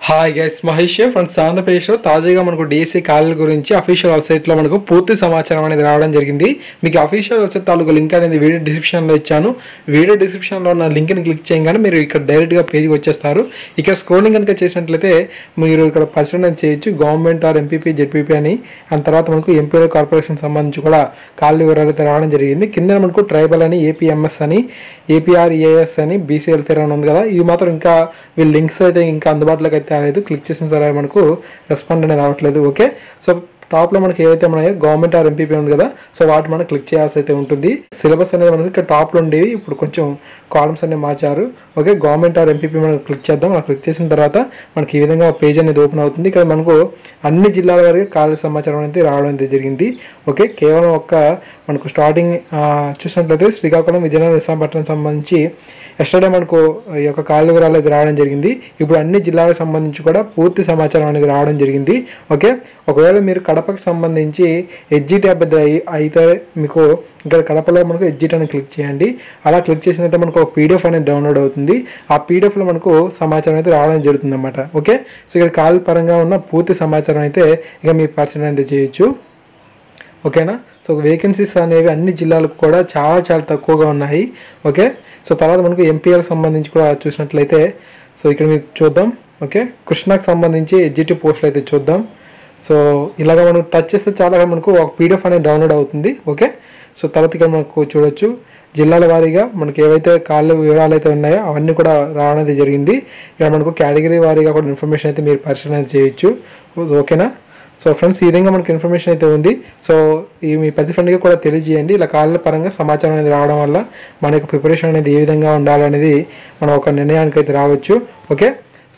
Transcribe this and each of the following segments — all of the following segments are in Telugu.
Hi guys, Mahesh friends. ఆంధ్రప్రదేశ్లో తాజాగా మనకు డిఎస్సి ఖాళీల గురించి అఫీషియల్ వెబ్సైట్లో మనకు పూర్తి సమాచారం అనేది రావడం జరిగింది. మీకు అఫీషియల్ వెబ్సైట్ తాలూకు లింక్ అనేది వీడియో డిస్క్రిప్షన్లో ఇచ్చాను. వీడియో డిస్క్రిప్షన్లో ఉన్న లింక్ని క్లిక్ చేయగానే మీరు ఇక్కడ డైరెక్ట్గా పేజ్కి వచ్చేస్తారు. ఇక్కడ స్క్రోలింగ్ కనుక చేసినట్లయితే మీరు ఇక్కడ పరిశీలన చేయొచ్చు. గవర్నమెంట్ ఆర్ ఎంపీపీ జెడ్పీపీ అని, ఆ తర్వాత మనకు ఎంపీఓ కార్పొరేషన్ సంబంధించి కూడా ఖాళీ వివరాలు అయితే రావడం జరిగింది. కింద మనకు ట్రైబల్ అని, ఏపీఎంఎస్ అని, ఏపీఆర్ఈఏఎస్ అని, బీసీ వెల్ఫేర్ అని ఉంది కదా. ఇవి మాత్రం ఇంకా వీళ్ళ లింక్స్ అయితే ఇంకా అందుబాటులోకి అయితే అనేది క్లిక్ చేసిన సరే మనకు రెస్పాండ్ అనేది రావట్లేదు. ఓకే, సో టాప్లో మనకి ఏవైతే ఉన్నాయో గవర్నమెంట్ ఆర్ ఎంపీపీ ఉంది కదా, సో వాటి మనం క్లిక్ చేయాల్సి అయితే ఉంటుంది. సిలబస్ అనేది మనకి ఇక్కడ టాప్లో ఉండేవి ఇప్పుడు కొంచెం కాలమ్స్ అనేవి మార్చారు. ఓకే, గవర్నమెంట్ ఆర్ ఎంపీపీ మనం క్లిక్ చేద్దాం. మనం క్లిక్ చేసిన తర్వాత మనకి ఈ విధంగా పేజ్ అనేది ఓపెన్ అవుతుంది. ఇక్కడ మనకు అన్ని జిల్లాల వరకు ఖాళీ సమాచారం అనేది రావడం అయితే జరిగింది. ఓకే, కేవలం మనకు స్టార్టింగ్ చూసినట్లయితే శ్రీకాకుళం, విజయనగరం, విశాఖపట్నం సంబంధించి ఎస్టర్డే మనకు ఈ యొక్క ఖాళీ వివరాలు అయితే రావడం జరిగింది. ఇప్పుడు అన్ని జిల్లాలకు సంబంధించి కూడా పూర్తి సమాచారం అనేది రావడం జరిగింది. ఓకే, ఒకవేళ మీరు కడపకి సంబంధించి ఎడ్జిట్ అభ్యర్థి అయితే మీకు ఇక్కడ కడపలో మనకు ఎడ్జిట్ అని క్లిక్ చేయండి. అలా క్లిక్ చేసినట్టు మనకు ఒక పీడిఎఫ్ అనేది డౌన్లోడ్ అవుతుంది. ఆ పీడిఎఫ్లో మనకు సమాచారం అయితే రావడం జరుగుతుంది అన్నమాట. ఓకే, సో ఇక్కడ ఖాళీ పరంగా ఉన్న పూర్తి సమాచారం అయితే ఇక మీ పర్సన్ అయితే చేయొచ్చు. ఓకేనా, సో వేకెన్సీస్ అనేవి అన్ని జిల్లాలకు కూడా చాలా చాలా తక్కువగా ఉన్నాయి. ఓకే, సో తర్వాత మనకు ఎంపీఎల్కి సంబంధించి కూడా చూసినట్లయితే సో ఇక్కడ మీరు చూద్దాం. ఓకే, కృష్ణాకి సంబంధించి ఎడ్జిటి పోస్టులు అయితే చూద్దాం. సో ఇలాగ మనం టచ్ చేస్తే చాలా మనకు ఒక పీడిఎఫ్ అనేది డౌన్లోడ్ అవుతుంది. ఓకే, సో తర్వాత ఇక్కడ మనకు చూడొచ్చు జిల్లాల వారీగా మనకి ఏవైతే ఖాళీ వివరాలు అయితే ఉన్నాయో అవన్నీ కూడా రావడం అయితే జరిగింది. ఇక్కడ మనకు కేటగిరీ వారీగా కూడా ఇన్ఫర్మేషన్ అయితే మీరు పరిశీలన చేయొచ్చు. ఓకేనా, సో ఫ్రెండ్స్ ఈ విధంగా మనకి ఇన్ఫర్మేషన్ అయితే ఉంది. సో ఈ మీ ప్రతి ఫ్రెండ్కి కూడా తెలియజేయండి. ఇలా ఖాళీల పరంగా సమాచారం అనేది రావడం వల్ల మన యొక్క ప్రిపరేషన్ అనేది ఏ విధంగా ఉండాలనేది మనం ఒక నిర్ణయానికి అయితే రావచ్చు. ఓకే,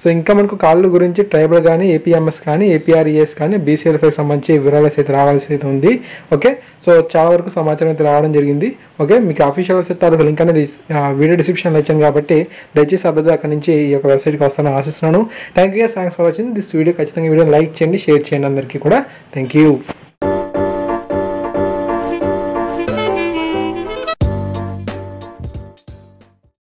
సో ఇంకా మనకు ఖాళీల గురించి ట్రైబల్ కానీ, ఏపీఎంఎస్ కానీ, ఏపీఆర్ఈఎస్ కానీ, బీసీఎల్ఫైకి సంబంధించి వివరాలు అయితే రావాల్సి అయితే ఉంది. ఓకే, సో చాలా వరకు సమాచారం అయితే రావడం జరిగింది. ఓకే, మీకు అఫీషియల్ వెబ్సైట్ తాలూకు లింక్ అనేది వీడియో డిస్క్రిప్షన్లో ఇచ్చాను కాబట్టి దయచేసి అభ్యర్థి అక్కడి నుంచి ఈ యొక్క వెబ్సైట్కి వస్తానని ఆశిస్తున్నాను. Thanks for watching this video. ఖచ్చితంగా వీడియో లైక్ చేయండి, షేర్ చేయండి అందరికీ కూడా. Thank you.